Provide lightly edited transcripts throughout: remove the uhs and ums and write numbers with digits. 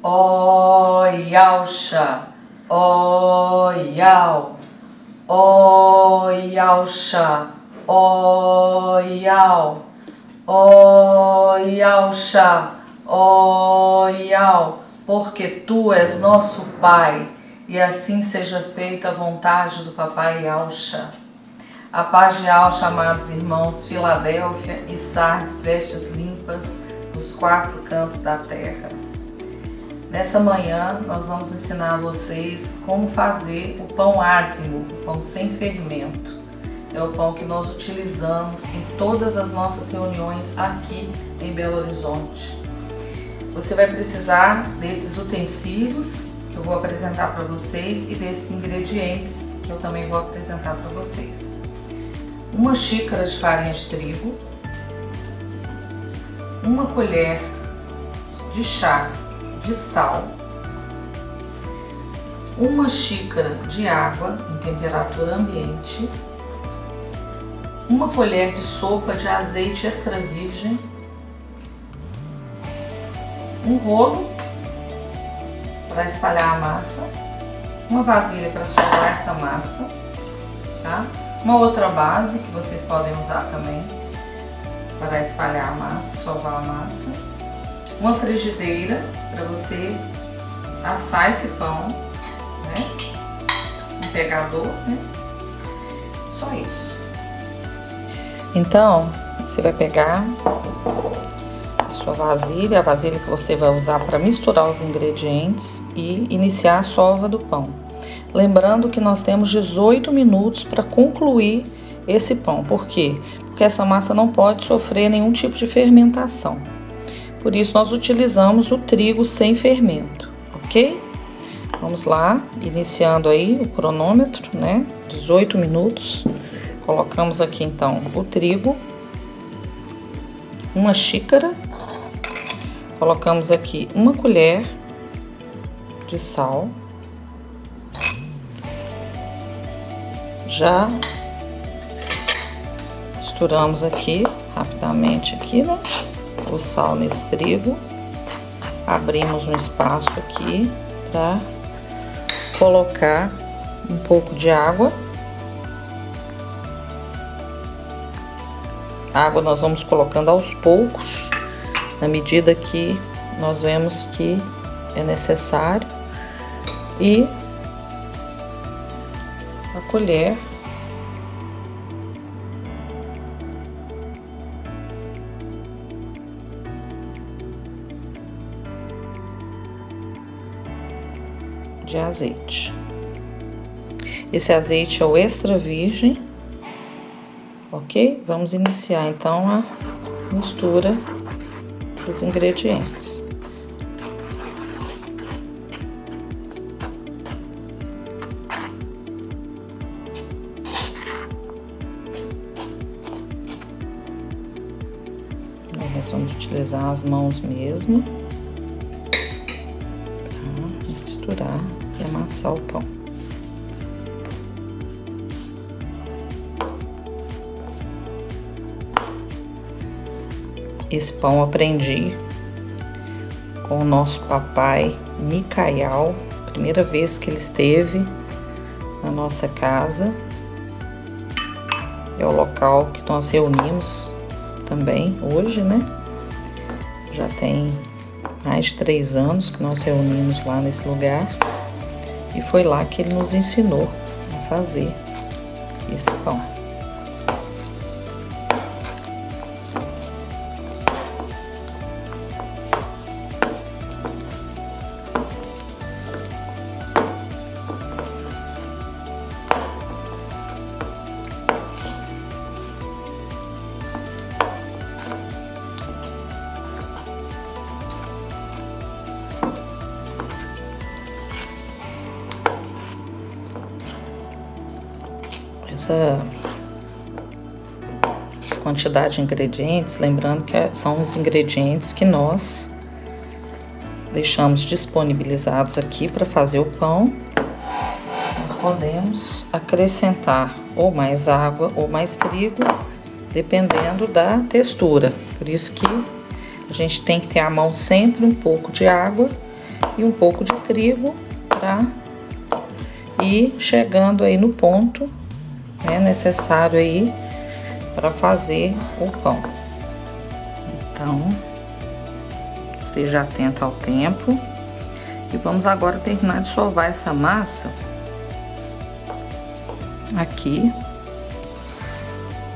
ó Yauxa, ó Yau, ó Yauxa, ó Yau, ó Yauxa, ó Yau, porque tu és nosso Pai, e assim seja feita a vontade do Papai Yauxa. A paz de Yauxa, amados irmãos, Filadélfia e Sardes, vestes limpas nos 4 cantos da terra. Nessa manhã nós vamos ensinar a vocês como fazer o pão ázimo, o pão sem fermento. É o pão que nós utilizamos em todas as nossas reuniões aqui em Belo Horizonte. Você vai precisar desses utensílios que eu vou apresentar para vocês e desses ingredientes que eu também vou apresentar para vocês. 1 xícara de farinha de trigo, 1 colher de chá de sal, 1 xícara de água em temperatura ambiente, 1 colher de sopa de azeite extra virgem, um rolo para espalhar a massa, uma vasilha para sovar essa massa, tá? Uma outra base que vocês podem usar também para espalhar a massa, sovar a massa, uma frigideira para você assar esse pão, né? Um pegador, né? Só isso. Então, você vai pegar a sua vasilha, a vasilha que você vai usar para misturar os ingredientes e iniciar a sova do pão. Lembrando que nós temos 18 minutos para concluir esse pão. Por quê? Porque essa massa não pode sofrer nenhum tipo de fermentação. Por isso nós utilizamos o trigo sem fermento, ok? Vamos lá, iniciando aí o cronômetro, né? 18 minutos. Colocamos aqui então o trigo, 1 xícara. Colocamos aqui 1 colher de sal. Já misturamos aqui rapidamente aqui, né? O sal nesse trigo. Abrimos um espaço aqui para colocar um pouco de água. A água nós vamos colocando aos poucos, na medida que nós vemos que é necessário. E a colher de azeite. Esse azeite é o extra virgem, ok? Vamos iniciar então a mistura dos ingredientes. Nós vamos utilizar as mãos mesmo para misturar e amassar o pão. Esse pão eu aprendi com o nosso papai Micael, primeira vez que ele esteve na nossa casa. É o local que nós reunimos também hoje, né? Já tem mais de 3 anos que nós reunimos lá nesse lugar. E foi lá que ele nos ensinou a fazer esse pão. Essa quantidade de ingredientes, lembrando que são os ingredientes que nós deixamos disponibilizados aqui para fazer o pão. Nós podemos acrescentar ou mais água ou mais trigo, dependendo da textura. Por isso que a gente tem que ter à mão sempre um pouco de água e um pouco de trigo para ir chegando aí no ponto necessário aí para fazer o pão. Então, esteja atento ao tempo. E vamos agora terminar de sovar essa massa aqui,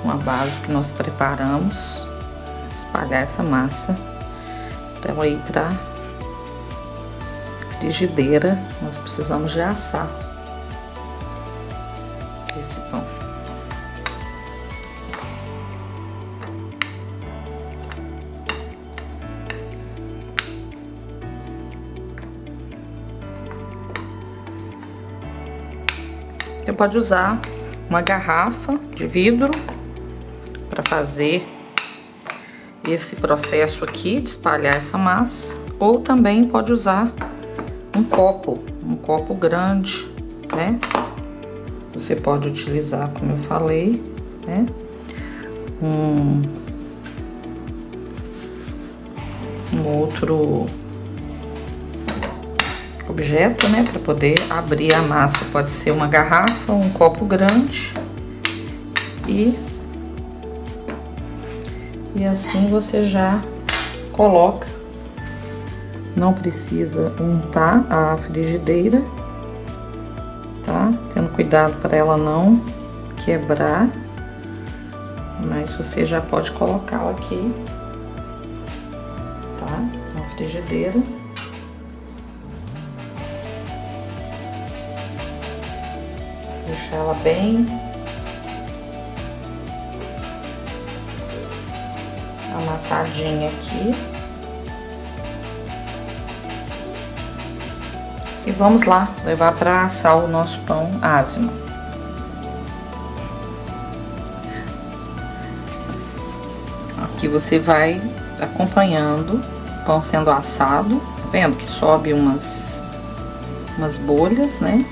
uma base que nós preparamos, espalhar essa massa para ela ir para frigideira. Nós precisamos de assar esse pão. Você pode usar uma garrafa de vidro para fazer esse processo aqui de espalhar essa massa, ou também pode usar um copo grande, né? Você pode utilizar, como eu falei, né? Um outro objeto, né, para poder abrir a massa. Pode ser uma garrafa, um copo grande e assim você já coloca. Não precisa untar a frigideira, tá? Tendo cuidado para ela não quebrar, mas você já pode colocá-la aqui, tá? Na frigideira. Deixar ela bem amassadinha aqui. E vamos lá levar para assar o nosso pão ázimo. Aqui você vai acompanhando o pão sendo assado, tá vendo que sobe umas bolhas, né?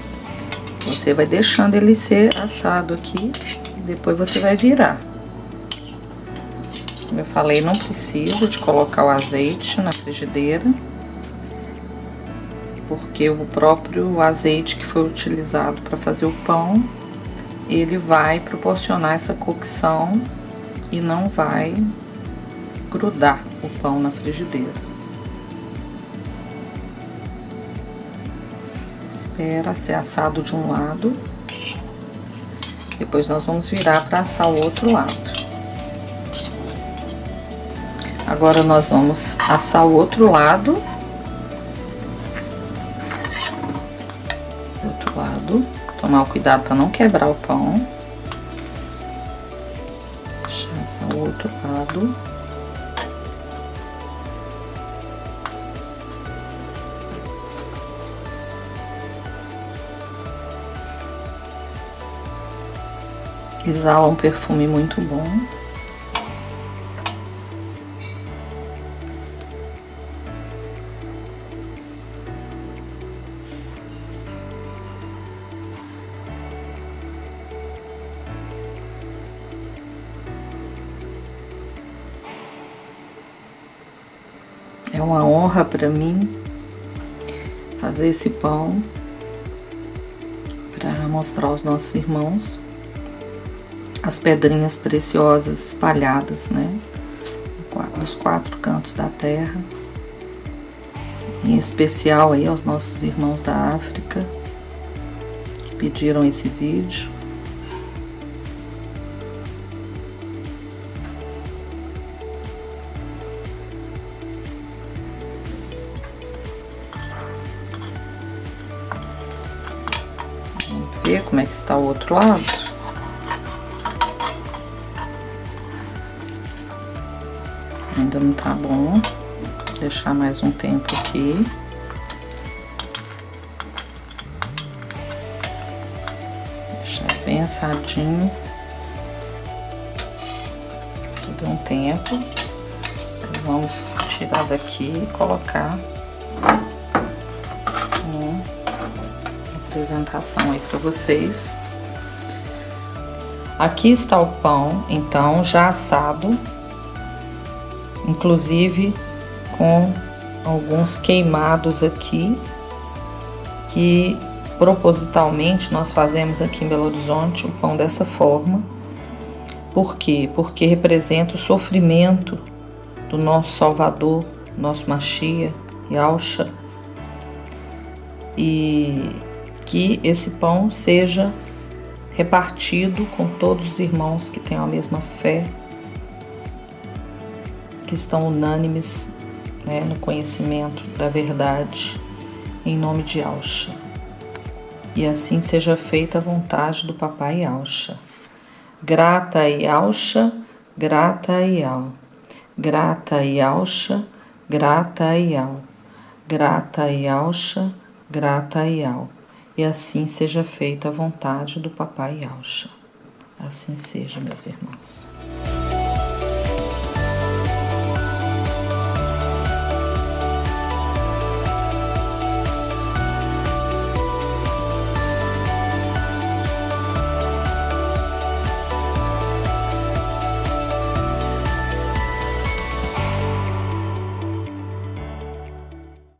Você vai deixando ele ser assado aqui e depois você vai virar. Como eu falei, não precisa de colocar o azeite na frigideira, porque o próprio azeite que foi utilizado para fazer o pão, ele vai proporcionar essa cocção e não vai grudar o pão na frigideira. Espera ser assado de um lado, depois nós vamos virar para assar o outro lado. Agora nós vamos assar o outro lado. Tomar o cuidado para não quebrar o pão. Deixa eu assar o outro lado. Exala um perfume muito bom. É uma honra para mim fazer esse pão para mostrar aos nossos irmãos as pedrinhas preciosas espalhadas, né, nos 4 cantos da terra, em especial aí aos nossos irmãos da África que pediram esse vídeo. Vamos ver como é que está o outro lado. Ainda não tá bom, vou deixar mais um tempo aqui. Deixar bem assadinho. Deu um tempo. Vamos tirar daqui e colocar uma apresentação aí para vocês. Aqui está o pão, então, já assado. Inclusive com alguns queimados aqui, que propositalmente nós fazemos aqui em Belo Horizonte o pão dessa forma. Por quê? Porque representa o sofrimento do nosso Salvador, nosso Mashiach, Yahusha, e que esse pão seja repartido com todos os irmãos que têm a mesma fé, que estão unânimes, né, no conhecimento da verdade, em nome de Yahusha. E assim seja feita a vontade do Papai Yahusha. Grata a Yahusha, grata a Yah. Grata a Yahusha, grata a Yah. Grata a Yahusha, grata a Yah. E assim seja feita a vontade do Papai Yahusha. Assim seja, meus irmãos.